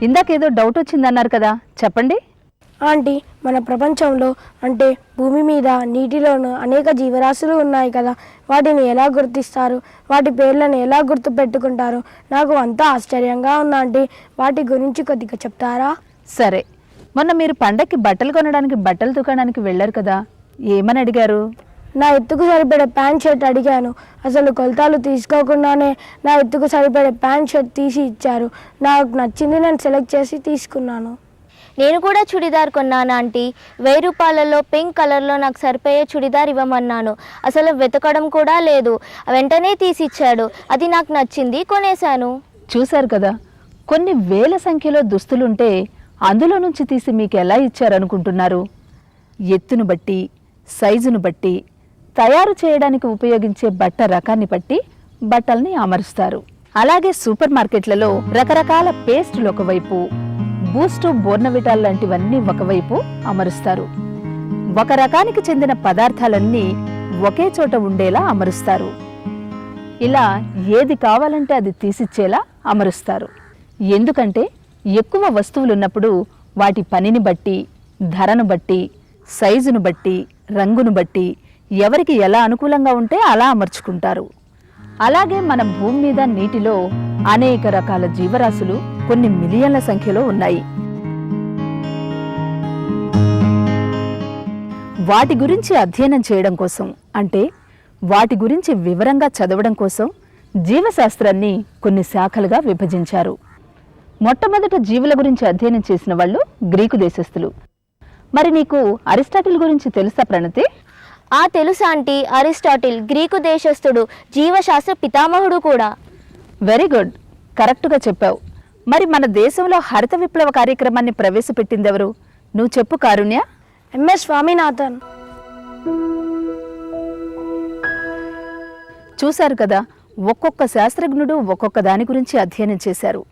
ఇందాకేదో doubt వచ్చిందన్నారు కదా, చెప్పండి. Aunty, మన ప్రపంచంలో అంటే భూమి మీద నీటిలోనూ అనేక జీవరాశులు ఉన్నాయి కదా, వాటిని ఎలా గుర్తిస్తారు, వాటి పేర్లను ఎలా గుర్తు పెట్టుకుంటారు? నాకు అంతా ఆశ్చర్యంగా ఉంది ఆంటీ, వాటి గురించి కొద్దిగా చెప్తారా? సరే, మొన్న మీరు పండక్కి బట్టలు కొనడానికి బట్టల దుకాణానికి వెళ్ళారు కదా, ఏమని అడిగారు? నా ఎత్తుకు సరిపడే ప్యాంట్ షర్ట్ అడిగాను. అసలు కొలతలు తీసుకోకుండానే నా ఎత్తుకు సరిపడే ప్యాంట్ షర్ట్ తీసి ఇచ్చారు. నాకు నచ్చింది నేను సెలెక్ట్ చేసి తీసుకున్నాను. నేను కూడా చుడిదార్ కొన్నాను ఆంటీ. 1000 రూపాయలలో పింక్ కలర్లో నాకు సరిపోయే చుడిదార్ ఇవ్వమన్నాను. అసలు వెతకడం కూడా లేదు, వెంటనే తీసిచ్చాడు. అది నాకు నచ్చింది, కొనేశాను. చూశారు కదా, కొన్ని వేల సంఖ్యలో దుస్తులుంటే అందులో నుంచి తీసి మీకు ఎలా ఇచ్చారనుకుంటున్నారు? ఎత్తును బట్టి, సైజును బట్టి, తయారు చేయడానికి ఉపయోగించే బట్ట రకాన్ని బట్టి బట్టల్ని అమరుస్తారు. అలాగే సూపర్ మార్కెట్లలో రకరకాల పేస్టులు ఒకవైపు, బూస్టు, బోర్నవిటాల్ లాంటివన్నీ ఒకవైపు అమరుస్తారు. ఒక రకానికి చెందిన పదార్థాలన్నీ ఒకే చోట ఉండేలా అమరుస్తారు. ఇలా ఏది కావాలంటే అది తీసిచ్చేలా అమరుస్తారు. ఎందుకంటే ఎక్కువ వస్తువులున్నప్పుడు వాటి పనిని బట్టి, ధరను బట్టి, సైజును బట్టి, రంగును బట్టి ఎవరికి ఎలా అనుకూలంగా ఉంటే అలా అమర్చుకుంటారు. అలాగే మన భూమి మీద నీటిలో అనేక రకాల జీవరాశులు కొన్ని మిలియన్ల సంఖ్యలో ఉన్నాయి. వాటి గురించి అధ్యయనం చేయడం కోసం, అంటే వాటి గురించి వివరంగా చదవడం కోసం జీవశాస్త్రాన్ని కొన్ని శాఖలుగా విభజించారు. మొట్టమొదట జీవుల గురించి అధ్యయనం చేసిన వాళ్ళు గ్రీకు దేశస్థులు. మరి నీకు అరిస్టాటిల్ గురించి తెలుసా ప్రణతి? తెలుసు ఆంటీ. అరిస్టాటిల్ గ్రీకు దేశస్థుడు, జీవశాస్త్ర పితామహుడు కూడా. వెరీ గుడ్, కరెక్టుగా చెప్పావు. మరి మన దేశంలో హరిత విప్లవ కార్యక్రమాన్ని ప్రవేశపెట్టిందెవరు? నువ్వు చెప్పు కారుణ్య. ఎంఎస్ స్వామినాథన్. చూశారు కదా, ఒక్కొక్క శాస్త్రజ్ఞుడు ఒక్కొక్క దాని గురించి అధ్యయనం చేశారు.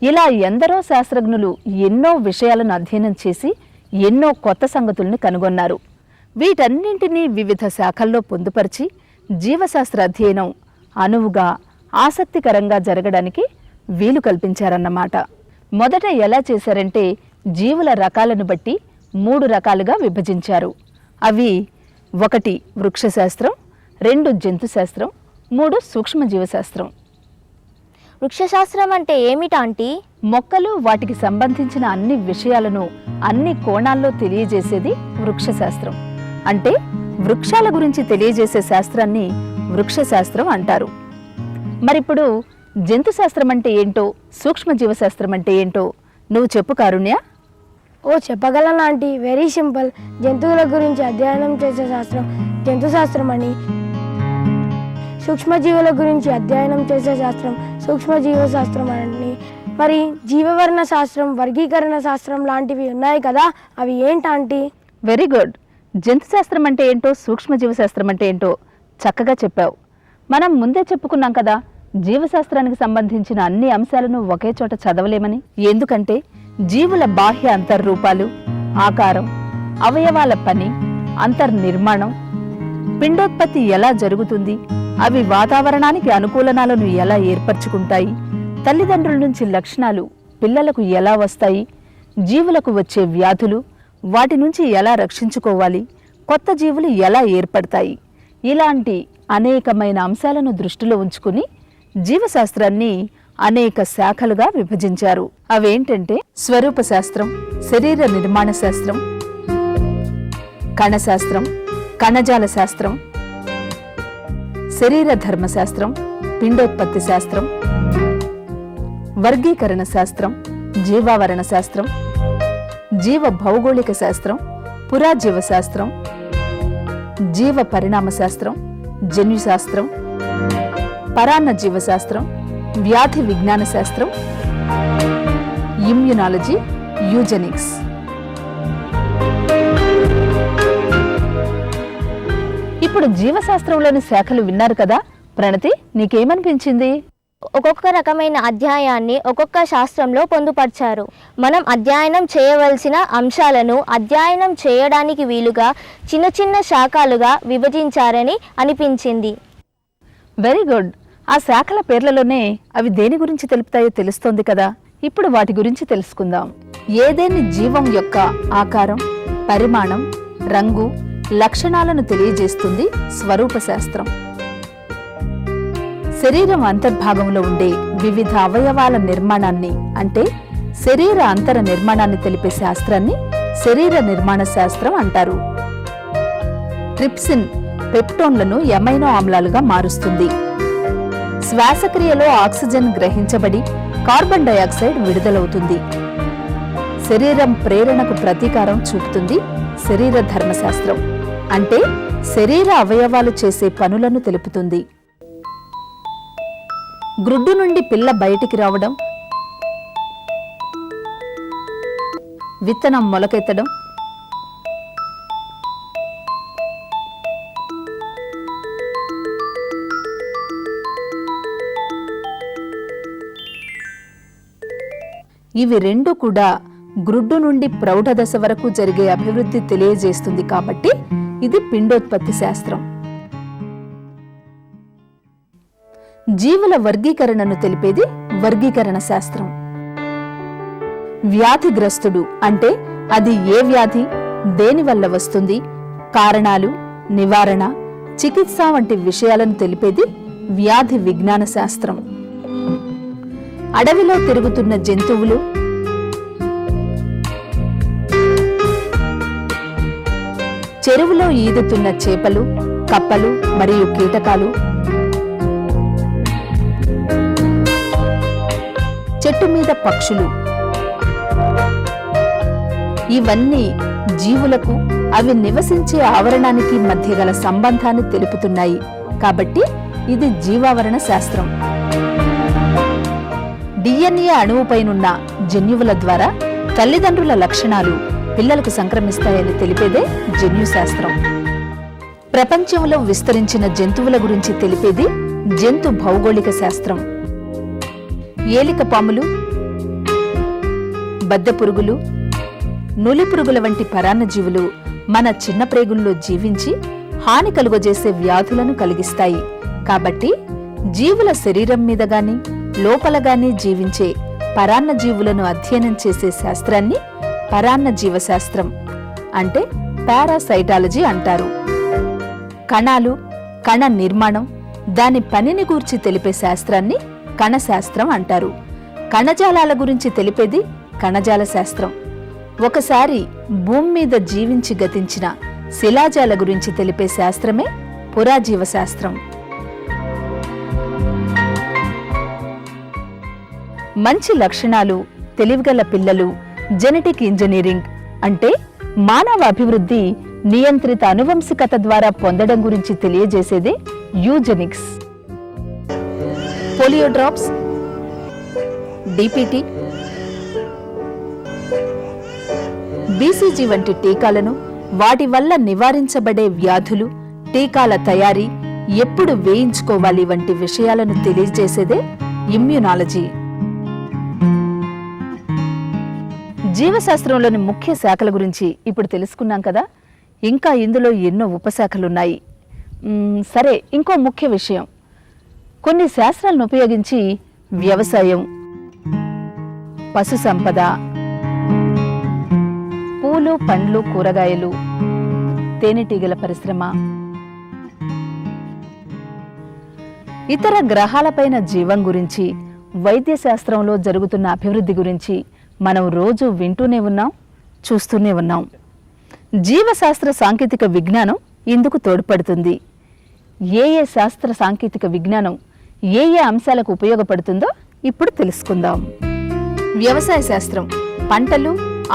ఇలా ఎందరో శాస్త్రజ్ఞులు ఎన్నో విషయాలను అధ్యయనం చేసి ఎన్నో కొత్త సంగతుల్ని కనుగొన్నారు. వీటన్నింటినీ వివిధ శాఖల్లో పొందుపరిచి జీవశాస్త్ర అధ్యయనం అనువుగా, ఆసక్తికరంగా జరగడానికి వీలు కల్పించారన్నమాట. మొదట ఎలా చేశారంటే, జీవుల రకాలను బట్టి 3 రకాలుగా విభజించారు. అవి 1 వృక్షశాస్త్రం, 2 జంతుశాస్త్రం, 3 సూక్ష్మజీవశాస్త్రం. వృక్షశాస్త్రం అంటే ఏమిటాంటీ? మొక్కలు, వాటికి సంబంధించిన అన్ని విషయాలను అన్ని కోణాల్లో తెలియజేసేది వృక్షశాస్త్రం. అంటే వృక్షాల గురించి తెలియజేసే శాస్త్రాన్ని వృక్షశాస్త్రం అంటారు. మరిప్పుడు జంతుశాస్త్రం అంటే ఏంటో, సూక్ష్మజీవశాస్త్రం అంటే ఏంటో నువ్వు చెప్పు కారుణ్య. చెప్పగలను ఆంటీ. Very simple. జంతువుల గురించి అధ్యయనం చేసే శాస్త్రం జంతుశాస్త్రం అని, సూక్ష్మజీవుల గురించి అధ్యయనం చేసే శాస్త్రం సూక్ష్మజీవశాస్త్రం అని. మరి జీవవర్ణ శాస్త్రం, వర్గీకరణ శాస్త్రం లాంటివి ఉన్నాయి కదా, అవి ఏంటంటీ? Very good. జంతుశాస్త్రం అంటే ఏంటో, సూక్ష్మజీవశాస్త్రం అంటే ఏంటో చక్కగా చెప్పావు. మనం ముందే చెప్పుకున్నాం కదా, జీవశాస్త్రానికి సంబంధించిన అన్ని అంశాలను ఒకే చోట చదవలేమని. ఎందుకంటే జీవుల బాహ్య అంతర్రూపాలు, ఆకారం, అవయవాల పని, అంతర్నిర్మాణం, పిండోత్పత్తి ఎలా జరుగుతుంది, అవి వాతావరణానికి అనుకూలనాలను ఎలా ఏర్పరచుకుంటాయి, తల్లిదండ్రుల నుంచి లక్షణాలు పిల్లలకు ఎలా వస్తాయి, జీవులకు వచ్చే వ్యాధులు, వాటి నుంచి ఎలా రక్షించుకోవాలి, కొత్త జీవులు ఎలా ఏర్పడతాయి, ఇలాంటి అనేకమైన అంశాలను దృష్టిలో ఉంచుకుని జీవశాస్త్రాన్ని అనేక శాఖలుగా విభజించారు. అవేంటంటే స్వరూప శాస్త్రం, శరీర నిర్మాణ శాస్త్రం, కణశాస్త్రం, కణజాల శాస్త్రం, శరీర ధర్మశాస్త్రం, పిండోత్పత్తి శాస్త్రం, వర్గీకరణ శాస్త్రం, జీవావరణ శాస్త్రం, జీవ భౌగోళిక శాస్త్రం, పురాజీవ శాస్త్రం, జీవ పరిణామ శాస్త్రం, జన్యుశాస్త్రం, పరాన్న జీవశాస్త్రం, వ్యాధి విజ్ఞాన శాస్త్రం, ఇమ్యునాలజీ, యూజెనిక్స్. ఇప్పుడు జీవశాస్త్రంలోని శాఖలు విన్నారు కదా ప్రణతి, నీకేమనిపించింది? ఒక్కొక్క రకమైన అధ్యాయాన్ని ఒక్కొక్క శాస్త్రంలో పొందుపరిచారు. మనం అధ్యయనం చేయవలసిన అంశాలను అధ్యయనం చేయడానికి వీలుగా చిన్న చిన్న శాఖలుగా విభజించారని అనిపించింది. Very good. ఆ శాఖల పేర్లలోనే అవి దేని గురించి తెలుపుతాయో తెలుస్తోంది కదా. ఇప్పుడు వాటి గురించి తెలుసుకుందాం. ఏదేని జీవం యొక్క ఆకారం, పరిమాణం, రంగు, లక్షణాలను తెలియజేస్తుంది స్వరూప శాస్త్రం. శరీరం అంతర్భాగంలో ఉండే వివిధ అవయవాల నిర్మాణాన్ని అంటే శరీర అంతర నిర్మాణాన్ని తెలిపే శాస్త్రాన్ని శరీర నిర్మాణ శాస్త్రం అంటారు. ట్రిప్సిన్ పెప్టోన్లను ఎమైనో ఆమ్లాలుగా మారుస్తుంది. శ్వాసక్రియలో ఆక్సిజన్ గ్రహించబడి కార్బన్ డయాక్సైడ్ విడుదలవుతుంది. శరీరం ప్రేరణకు ప్రతీకారం చూపుతుంది శరీర ధర్మశాస్త్రం అంటే శరీర అవయవాలు చేసే పనులను తెలుపుతుంది. గ్రుడ్డు నుండి పిల్ల బయటికి రావడం, విత్తనం మొలకెత్తడం, ఇవి రెండు కూడా గ్రుడ్డు నుండి ప్రౌఢ దశ వరకు జరిగే అభివృద్ధి తెలియజేస్తుంది కాబట్టి ఇది పిండోత్పత్తి శాస్త్రం. జీవుల వర్గీకరణను తెలిపేది వర్గీకరణ శాస్త్రం. వ్యాధిగ్రస్తుడు అంటే అది ఏ వ్యాధి, దేనివల్ల వస్తుంది, కారణాలు, నివారణ, చికిత్స వంటి విషయాలను తెలిపేది వ్యాధి విజ్ఞాన శాస్త్రం. అడవిలో తిరుగుతున్న జంతువులు, చెరువులో ఈదుతున్న చేపలు, కప్పలు మరియు కీటకాలు, చెట్టు మీద పక్షులు, ఇవన్నీ జీవులకు అవి నివసించే ఆవరణానికి మధ్య గల సంబంధాన్ని తెలుపుతున్నాయి కాబట్టి ఇది జీవావరణ శాస్త్రం. డిఎన్ఏ అణువుపైనున్న జన్యువుల ద్వారా తల్లిదండ్రుల లక్షణాలు పిల్లలకు సంక్రమిస్తాయని తెలిపేదే జన్యుశాస్త్రం. ప్రపంచంలో విస్తరించిన జంతువుల గురించి తెలిపేది జంతు భౌగోళిక శాస్త్రం. ఏలిక పాములు, బద్దెపురుగులు, నులిపురుగుల వంటి పరాన్నజీవులు మన చిన్న ప్రేగుల్లో జీవించి హాని కలుగజేసే వ్యాధులను కలిగిస్తాయి కాబట్టి జీవుల శరీరం మీద గాని లోపల గాని జీవించే పరాన్నజీవులను అధ్యయనం చేసే శాస్త్రాన్ని పరాన్న జీవశాస్త్రం అంటే పారాసైటాలజీ అంటారు. కణాలు, కణ నిర్మాణం, దాని పనిని గూర్చి తెలిపే శాస్త్రాన్ని కణశాస్త్రం అంటారు. కణజాలాల గురించి తెలిపేది కణజాల శాస్త్రం. ఒకసారి భూమి మీద జీవించి గతించిన శిలాజాల గురించి తెలిపే శాస్త్రమే పురాజీవశాస్త్రం. మంచి లక్షణాలు, తెలివిగల పిల్లలు, జెనెటిక్ ఇంజనీరింగ్ అంటే మానవ అభివృద్ధి నియంత్రిత అనువంశికత ద్వారా పొందడం గురించి తెలియజేసేదే eugenics. Polio drops, DPT, BCG వంటి టీకాలను, వాటి వల్ల నివారించబడే వ్యాధులు, టీకాల తయారీ, ఎప్పుడు వేయించుకోవాలి వంటి విషయాలను తెలియజేసేదే ఇమ్యూనాలజీ. జీవశాస్త్రంలోని ముఖ్య శాఖల గురించి ఇప్పుడు తెలుసుకున్నాం కదా. ఇంకా ఇందులో ఎన్నో ఉపశాఖలున్నాయి. సరే, ఇంకో ముఖ్య విషయం, కొన్ని శాస్త్రాలను ఉపయోగించి వ్యవసాయం, పశు సంపద, పూలు, పండ్లు, కూరగాయలు, తేనెటీగల పరిశ్రమ, ఇతర గ్రహాలపైన జీవం గురించి, వైద్య శాస్త్రంలో జరుగుతున్న అభివృద్ధి గురించి మనం రోజు వింటూనే ఉన్నాం, చూస్తూనే ఉన్నాం. జీవశాస్త్ర సాంకేతిక విజ్ఞానం ఇందుకు తోడ్పడుతుంది. ఏ శాస్త్ర సాంకేతిక విజ్ఞానం ఏ అంశాలకు ఉపయోగపడుతుందో ఇప్పుడు తెలుసుకుందాం. వ్యవసాయ శాస్త్రం పంటలు,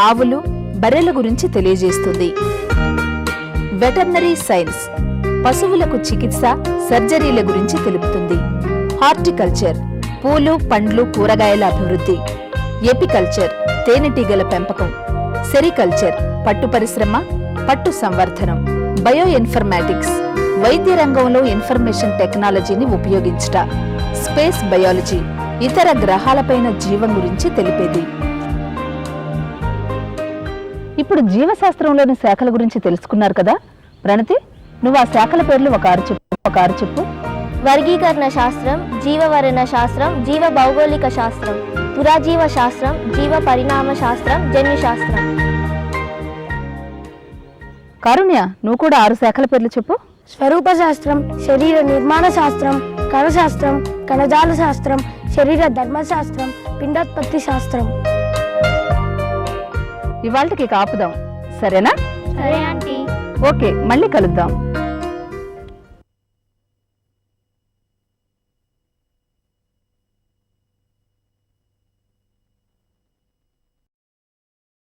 ఆవులు, బర్రెల గురించి తెలియజేస్తుంది. వెటర్నరీ సైన్స్ పశువులకు చికిత్స, సర్జరీల గురించి తెలుపుతుంది. హార్టికల్చర్ పూలు, పండ్లు, కూరగాయల అభివృద్ధి. ఎపికల్చర్ తేనెటీగల పెంపకం. సెరికల్చర్ పట్టు పరిశ్రమ, పట్టు సంవర్ధనం. బయో ఇన్ఫర్మాటిక్స్ వైద్య రంగంలో ఇన్ఫర్మేషన్ టెక్నాలజీని ఉపయోగించుట. స్పేస్ బయాలజీ ఇతర గ్రహాలపైన జీవం గురించి తెలిపేది. ఇప్పుడు జీవశాస్త్రంలోని శాఖల గురించి తెలుసుకున్నారు కదా. ప్రణతి, నువ్వు ఆ శాఖల పేర్లు ఒక ఆరు చెప్పు. వర్గీకరణ శాస్త్రం, జీవవరణ శాస్త్రం, జీవ భౌగోళిక శాస్త్రం. పురాజీవ శాస్త్రం, జీవ పరిణామ శాస్త్రం, జన్యుశాస్త్రం. కారుణ్య, నువ్వు కూడా 6 శాఖల పేర్లు చెప్పు. స్వరూప శాస్త్రం, శరీర నిర్మాణ శాస్త్రం, కణశాస్త్రం, కణజాల శాస్త్రం, శరీర ధర్మశాస్త్రం, పిండోత్పత్తి శాస్త్రం. ఇవాళకి కాపుదాం, సరేనా? సరే ఆంటీ. ఓకే, మళ్ళీ కలుద్దాం.